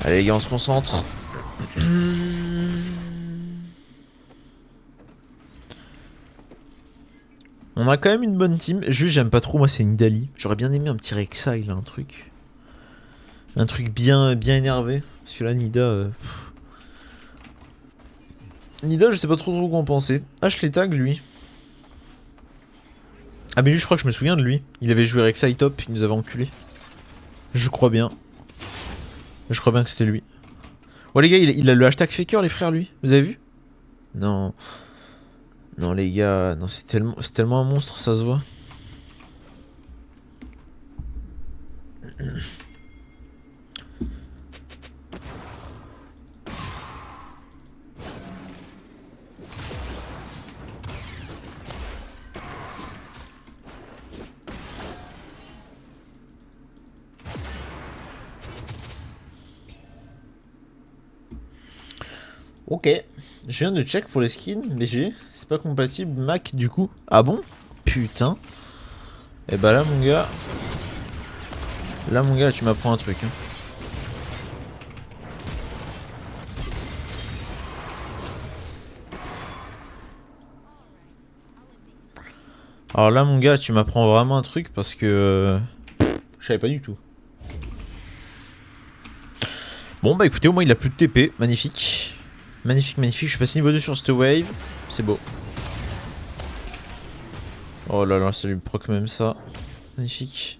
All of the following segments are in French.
Allez les gars, on se concentre. On a quand même une bonne team. Juste, j'aime pas trop, moi, c'est Nidalee. J'aurais bien aimé un petit Rek'Sai, là, un truc. Un truc bien énervé. Parce que là, Nida, je sais pas trop quoi en penser. H les tag, lui. Ah, mais lui, je crois que je me souviens de lui. Il avait joué Rek'Sai top, il nous avait enculé. Je crois bien. Je crois bien que c'était lui. Ouais, les gars, il a le hashtag Faker, les frères, lui. Vous avez vu? Non. Non, les gars, non, c'est tellement un monstre, ça se voit. Ok. Je viens de check pour les skins, BG. C'est pas compatible Mac du coup. Ah bon? Putain. Et bah là mon gars. Là mon gars, tu m'apprends un truc. Hein. Alors là mon gars, tu m'apprends vraiment un truc parce que... je savais pas du tout. Bon bah écoutez, au moins il a plus de TP. Magnifique. Magnifique, magnifique. Je suis passé niveau 2 sur cette wave. C'est beau. Oh là là, ça lui proc même ça. Magnifique.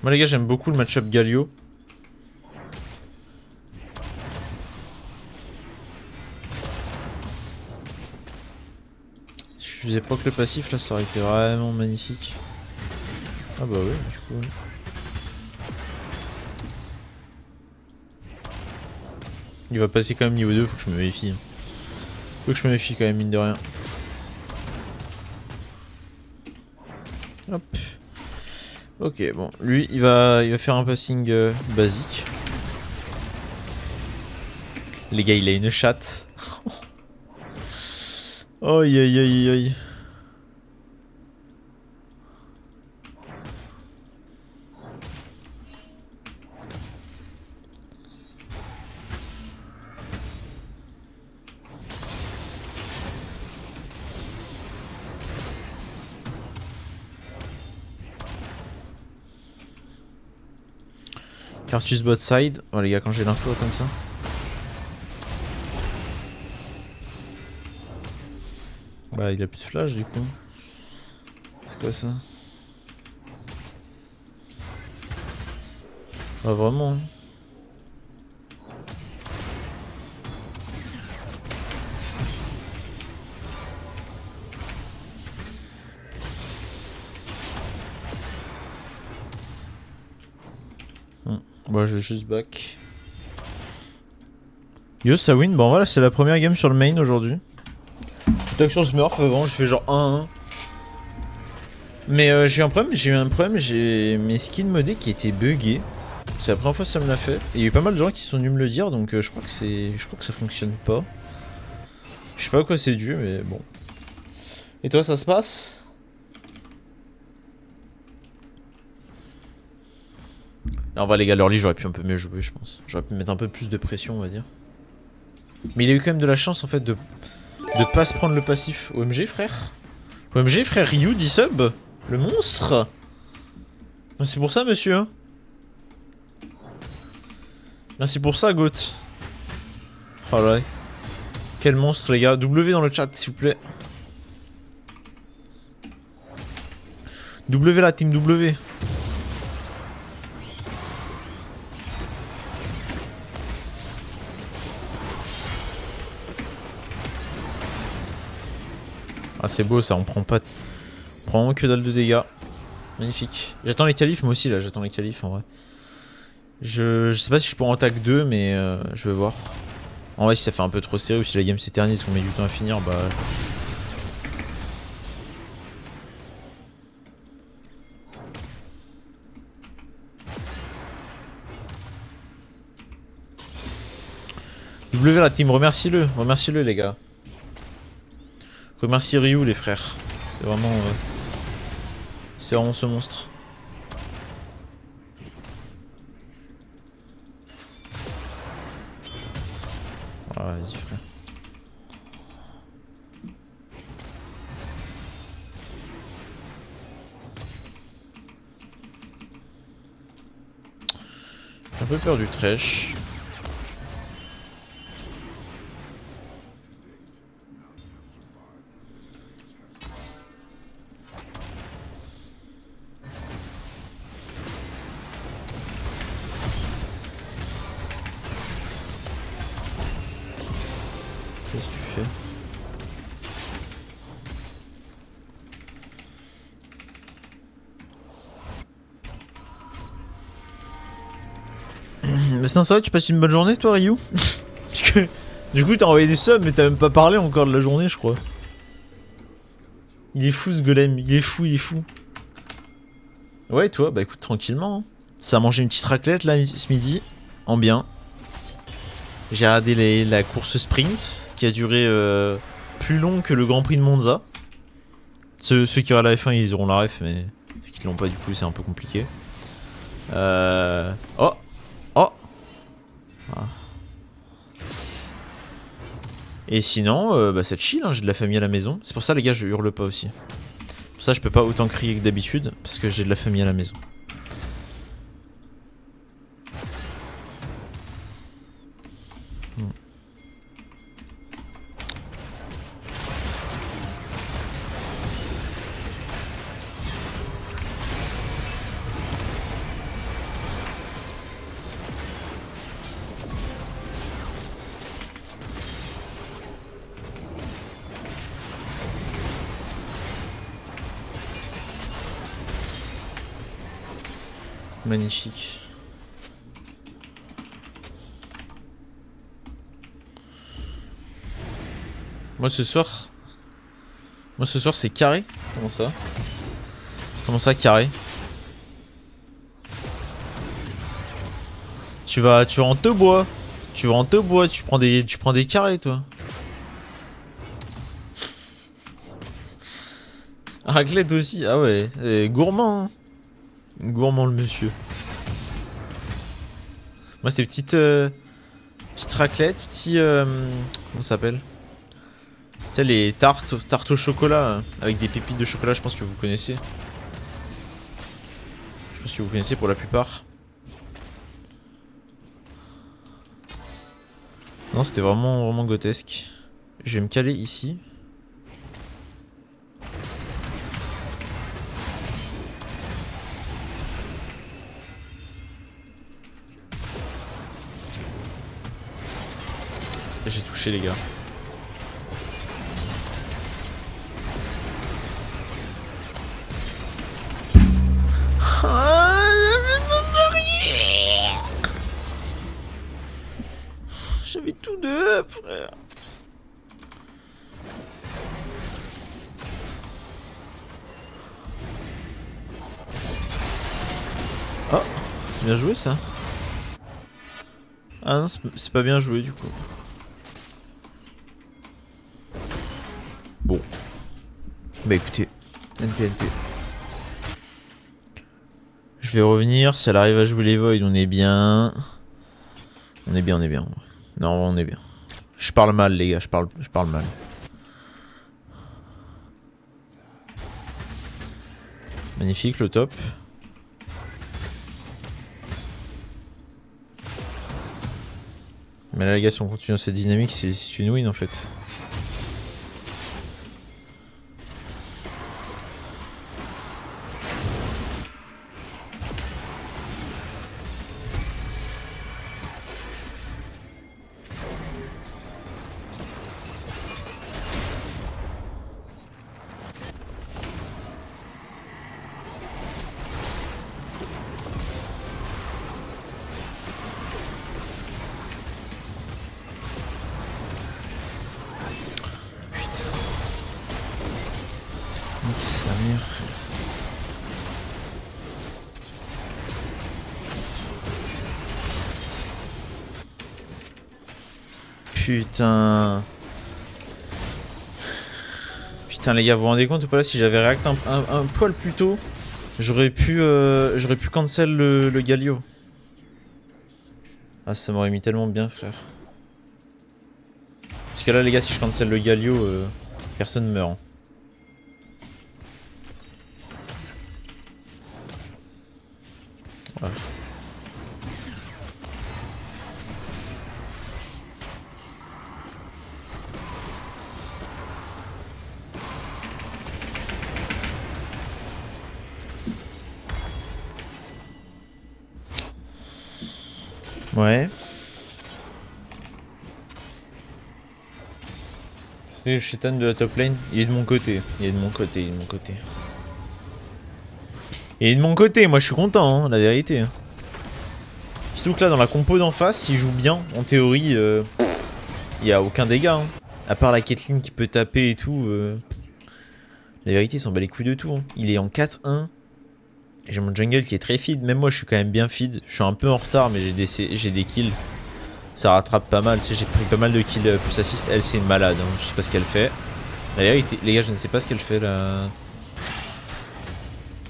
Moi les gars, j'aime beaucoup le match-up Galio. Si je faisais proc le passif là, ça aurait été vraiment magnifique. Ah bah ouais, du coup. Ouais. Il va passer quand même niveau 2, faut que je me méfie. Faut que je me méfie quand même, mine de rien. Hop. Ok, bon, lui, il va faire un passing basique. Les gars, il a une chatte. Aïe aïe aïe aïe. Cartus bot side. Oh les gars, quand j'ai l'info comme ça. Bah, il a plus de flash du coup. C'est quoi ça? Bah, vraiment. Hein. Bah, je vais juste back. Yo, ça win. Bon, voilà, c'est la première game sur le main aujourd'hui. J'étais sur Smurf avant, j'ai fait genre 1-1. Mais j'ai eu un problème, j'ai mes skins modés qui étaient buggés. C'est la première fois que ça me l'a fait. Et il y a eu pas mal de gens qui sont venus me le dire, donc je crois que ça fonctionne pas. Je sais pas à quoi c'est dû, mais bon. Et toi, ça se passe? En vrai, les gars, l'early, j'aurais pu un peu mieux jouer, je pense. J'aurais pu mettre un peu plus de pression, on va dire. Mais il a eu quand même de la chance, en fait, de pas se prendre le passif. OMG, frère. OMG, frère Ryu, 10 sub. Le monstre. Merci pour ça, monsieur. Merci pour ça, Goat. Oh là. Quel monstre, les gars. W dans le chat, s'il vous plaît. W la team W. Ah, c'est beau ça, on prend pas. On prend vraiment que dalle de dégâts. Magnifique. J'attends les qualifs, moi aussi là, j'attends les qualifs en vrai. Je sais pas si je peux en attaque 2, mais je vais voir. En vrai, si ça fait un peu trop serré ou si la game s'éternise, qu'on met du temps à finir, bah. W la team, remercie-le, remercie-le les gars. Remercie Ryu les frères. C'est vraiment. C'est vraiment ce monstre. Ah, vas-y frère. J'ai un peu peur du trash. Qu'est-ce que tu fais? Mais sinon ça va, tu passes une bonne journée toi Ryu? Parce que du coup t'as envoyé des subs mais t'as même pas parlé encore de la journée je crois. Il est fou ce golem, il est fou, il est fou. Ouais toi, bah écoute tranquillement. Hein. Ça a mangé une petite raclette là ce midi, en bien. J'ai regardé la course sprint qui a duré plus long que le Grand Prix de Monza. Ceux qui auront la F1 ils auront la ref mais ceux qui l'ont pas du coup c'est un peu compliqué. Oh. Oh. Ah. Et sinon, bah ça chill, hein, j'ai de la famille à la maison. C'est pour ça les gars je hurle pas aussi. Pour ça je peux pas autant crier que d'habitude, parce que j'ai de la famille à la maison. Magnifique. Moi ce soir c'est carré. Comment ça? Comment ça carré? Tu vas en te bois. Tu vas en te bois, tu prends des carrés toi. Raclette aussi, ah ouais, gourmand. Hein. Gourmand le monsieur. Moi c'était petite raclette, comment ça s'appelle? Tu sais les tartes au chocolat avec des pépites de chocolat, je pense que vous connaissez. Je pense que vous connaissez pour la plupart. Non, c'était vraiment grotesque. Je vais me caler ici. J'ai touché les gars. J'avais tout deux, frère. Oh, bien joué ça. Ah non, c'est pas bien joué du coup. Bon. Bah écoutez, NPNP. Je vais revenir, si elle arrive à jouer les Void, on est bien. On est bien. Non, on est bien. Je parle mal les gars, je parle mal. Magnifique le top. Mais là les gars, si on continue cette dynamique, c'est une win en fait. Putain. Putain les gars, vous vous rendez compte ou pas là, si j'avais réacté un poil plus tôt, j'aurais pu cancel le Galio. Ah ça m'aurait mis tellement bien frère. Parce que là, les gars, si je cancel le Galio, personne ne meurt. Hein. Ouais. Ouais. C'est le chétan de la top lane. Il est de mon côté. Il est de mon côté. Il est de mon côté. Il est de mon côté. Moi, je suis content, hein, la vérité. Surtout que là, dans la compo d'en face, s'il joue bien, en théorie, il n'y a aucun dégât. Hein. À part la Caitlyn qui peut taper et tout. La vérité, il s'en bat les couilles de tout. Hein. Il est en 4-1. J'ai mon jungle qui est très feed. Même moi, je suis quand même bien feed. Je suis un peu en retard, mais j'ai des kills. Ça rattrape pas mal. Tu sais, j'ai pris pas mal de kills plus assist. Elle, c'est une malade. Hein. Je sais pas ce qu'elle fait. La vérité, les gars, je ne sais pas ce qu'elle fait là.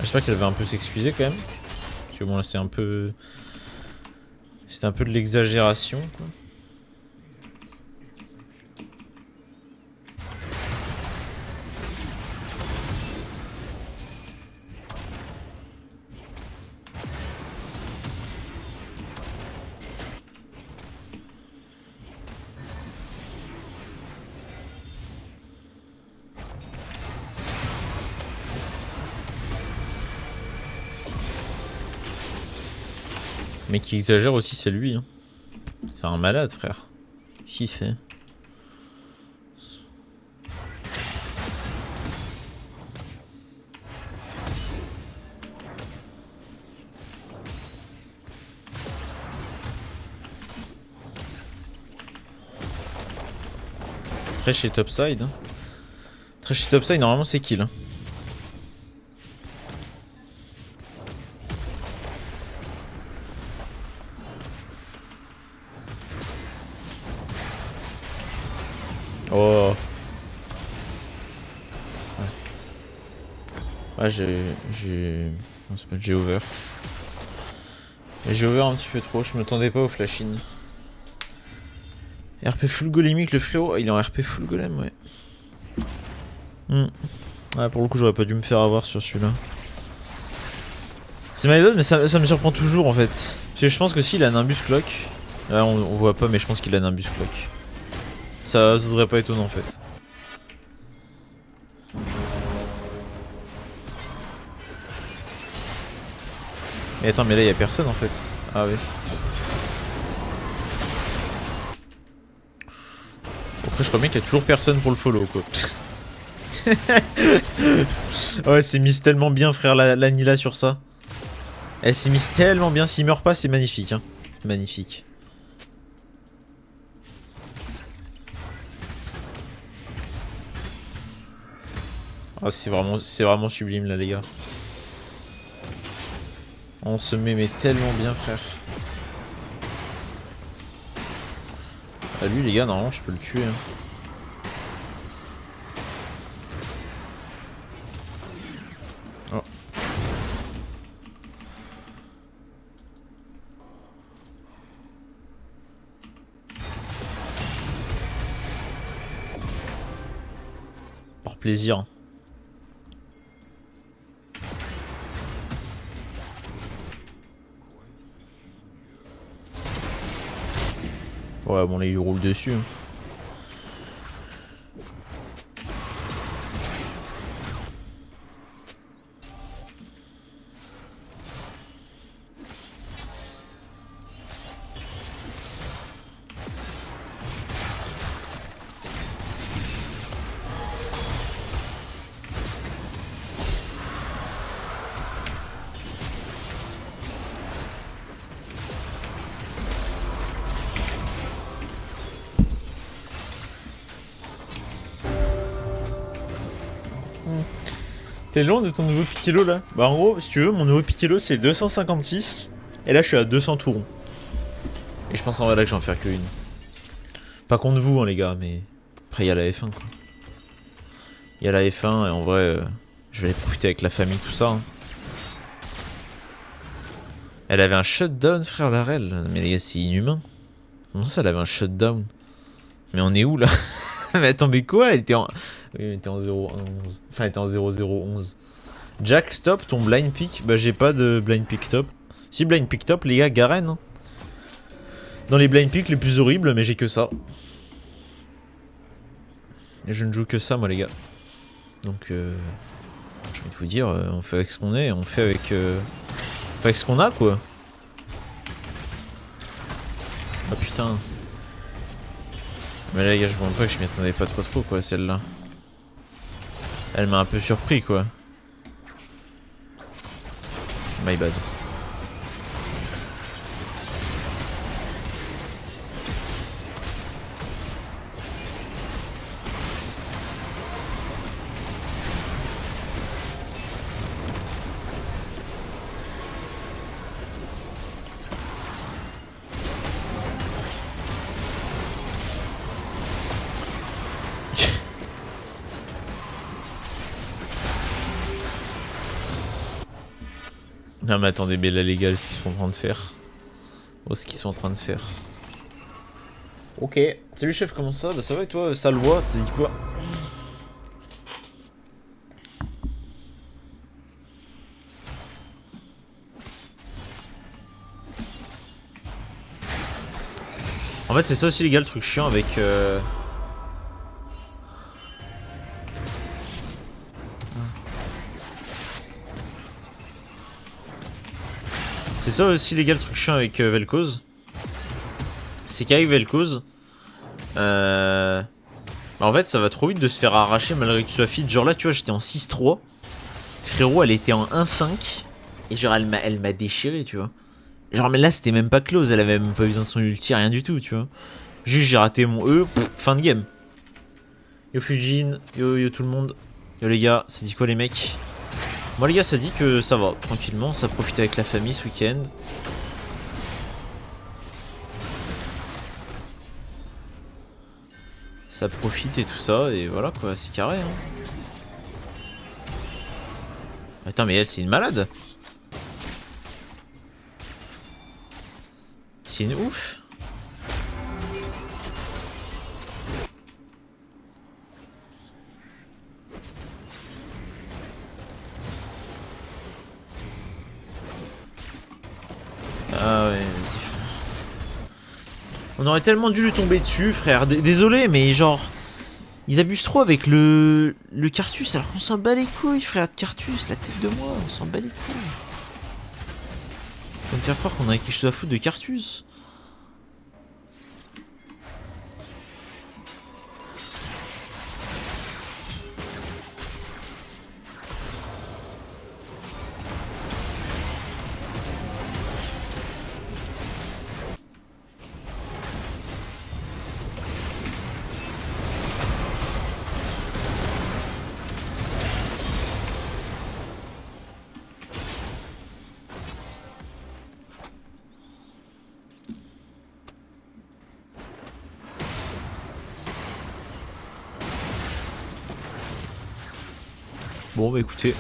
J'espère qu'elle va un peu s'excuser quand même. Parce que bon, là, c'est un peu. C'était un peu de l'exagération, quoi. Mais qui exagère aussi, c'est lui. Hein. C'est un malade, frère. Qu'est-ce qu'il fait? Très chez topside. Hein. Très chez topside, normalement c'est kill. Hein. Oh. Ouais, j'ai over. J'ai over un petit peu trop, je m'attendais pas au flash-in. RP full golémique, le frérot, il est en RP full golem, ouais. Ouais, pour le coup, j'aurais pas dû me faire avoir sur celui-là. C'est my bad, mais ça me surprend toujours en fait. Parce que je pense que s'il a un Nimbus Clock. Là, on voit pas, mais je pense qu'il a un Nimbus Clock. Ça serait pas étonnant en fait. Mais attends, mais là y'a personne en fait. Ah oui. Après, je crois bien qu'il y a toujours personne pour le follow quoi. Ouais, c'est mise tellement bien, frère, la Nila sur ça. Elle s'est mise tellement bien. S'il meurt pas, c'est magnifique. Hein. Magnifique. Ah, c'est vraiment sublime là, les gars. On se met mais tellement bien, frère. Ah, lui, les gars, normalement, je peux le tuer. Hein. Oh. Par plaisir. Ouais, bon, là, il roule dessus. Hein. T'es loin de ton nouveau Piquelo là? Bah en gros, si tu veux, mon nouveau Piquelo c'est 256. Et là je suis à 200 tourons. Et je pense en vrai là que j'en faire que une. Pas contre vous hein les gars, mais après il y a la F1 quoi. Il y a la F1 et en vrai, je vais aller profiter avec la famille, tout ça. Hein. Elle avait un shutdown frère la rel. Mais les gars c'est inhumain. Comment ça elle avait un shutdown? Mais on est où là? Mais attends, mais quoi? Elle était en... Oui, elle était en 0-11. Enfin, elle était en 0-0-11. Jack, stop ton blind pick. Bah, j'ai pas de blind pick top. Si, blind pick top, les gars, Garen. Hein. Dans les blind picks les plus horribles, mais j'ai que ça. Et je ne joue que ça, moi, les gars. Donc, j'ai envie de vous dire, on fait avec ce qu'on est, on fait avec ce qu'on a, quoi. Ah putain. Mais là, les gars, je vois pas que je m'y attendais pas trop, quoi, celle-là. Elle m'a un peu surpris, quoi. My bad. Non mais attendez, mais là les gars, ce qu'ils sont en train de faire. Oh, ce qu'ils sont en train de faire. Ok. Salut chef, comment ça? Bah ça va et toi, sale voix, t'as dit quoi? En fait c'est ça aussi les gars le truc chiant avec... C'est ça aussi les gars le truc chiant avec Vel'Koz. C'est qu'avec Vel'Koz... Bah en fait ça va trop vite de se faire arracher malgré que tu sois fit. Genre là tu vois j'étais en 6-3. Frérot elle était en 1-5. Et genre elle m'a déchiré tu vois. Genre mais là c'était même pas close, elle avait même pas besoin de son ulti, rien du tout tu vois. Juste j'ai raté mon E, fin de game. Yo Fujin, yo tout le monde. Yo les gars, ça dit quoi les mecs? Moi les gars ça dit que ça va, tranquillement, ça profite avec la famille ce week-end. Ça profite et tout ça, et voilà quoi, c'est carré hein. Attends mais elle c'est une malade. C'est une ouf. Ah ouais, vas-y frère. On aurait tellement dû lui tomber dessus frère, désolé mais genre... Ils abusent trop avec le Cartus alors qu'on s'en bat les couilles frère de Cartus, la tête de moi, on s'en bat les couilles. Faut me faire croire qu'on a quelque chose à foutre de Cartus. Bon bah écoutez.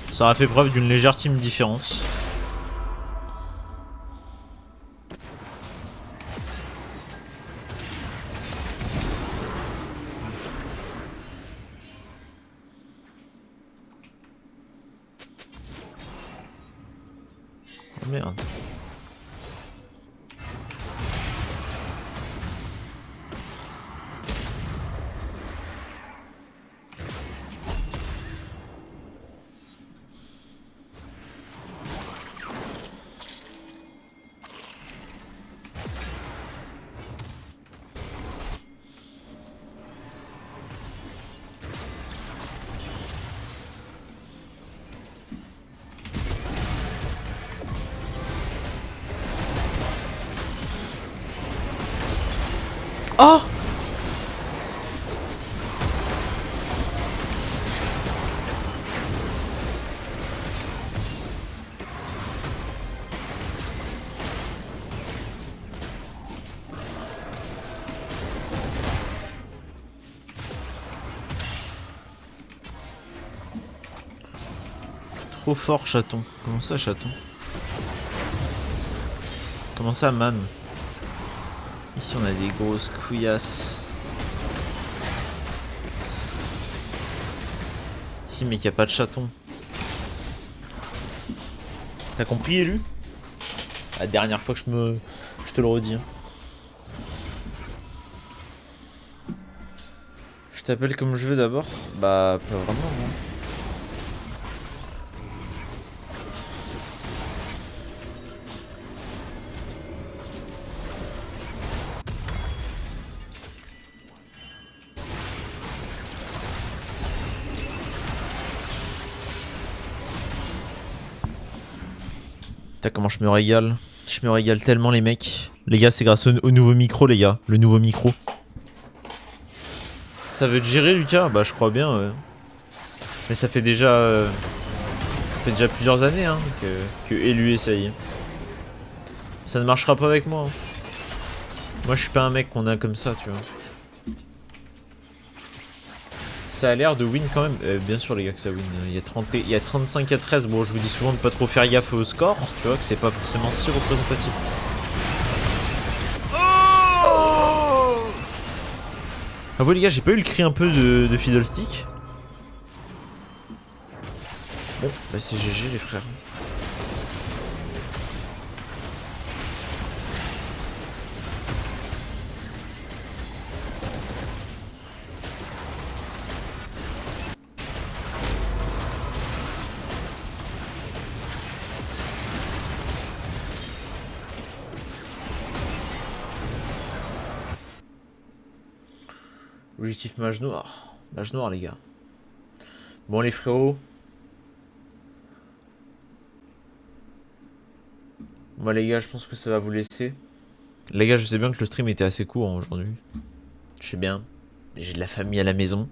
Ça a fait preuve d'une légère team différence. Oh merde. Oh! Trop fort chaton. Comment ça chaton? Comment ça, man? Ici, on a des grosses couillasses. Ici, mec, y a pas de chaton. T'as compris, élu? La dernière fois que je te le redis. Hein. Je t'appelle comme je veux d'abord? Bah, pas vraiment, non. Putain, comment je me régale. Je me régale tellement, les mecs. Les gars, c'est grâce au nouveau micro, les gars. Le nouveau micro. Ça veut te gérer, Lucas? Bah, je crois bien, ouais. Mais ça fait déjà... plusieurs années, hein, que Élu essaye. Ça ne marchera pas avec moi. Hein. Moi, je suis pas un mec qu'on a comme ça, tu vois. Ça a l'air de win quand même. Bien sûr, les gars, que ça win. Il y a 35 à 13. Bon, je vous dis souvent de pas trop faire gaffe au score, tu vois, que c'est pas forcément si représentatif. Oh ah, vous, les gars, j'ai pas eu le cri un peu de Fiddlestick. Bon, bah, c'est GG, les frères. Objectif mage noir. Mage noir, les gars. Bon, les frérots. Moi, les gars, je pense que ça va vous laisser. Les gars, je sais bien que le stream était assez court hein, aujourd'hui. Je sais bien. J'ai de la famille à la maison.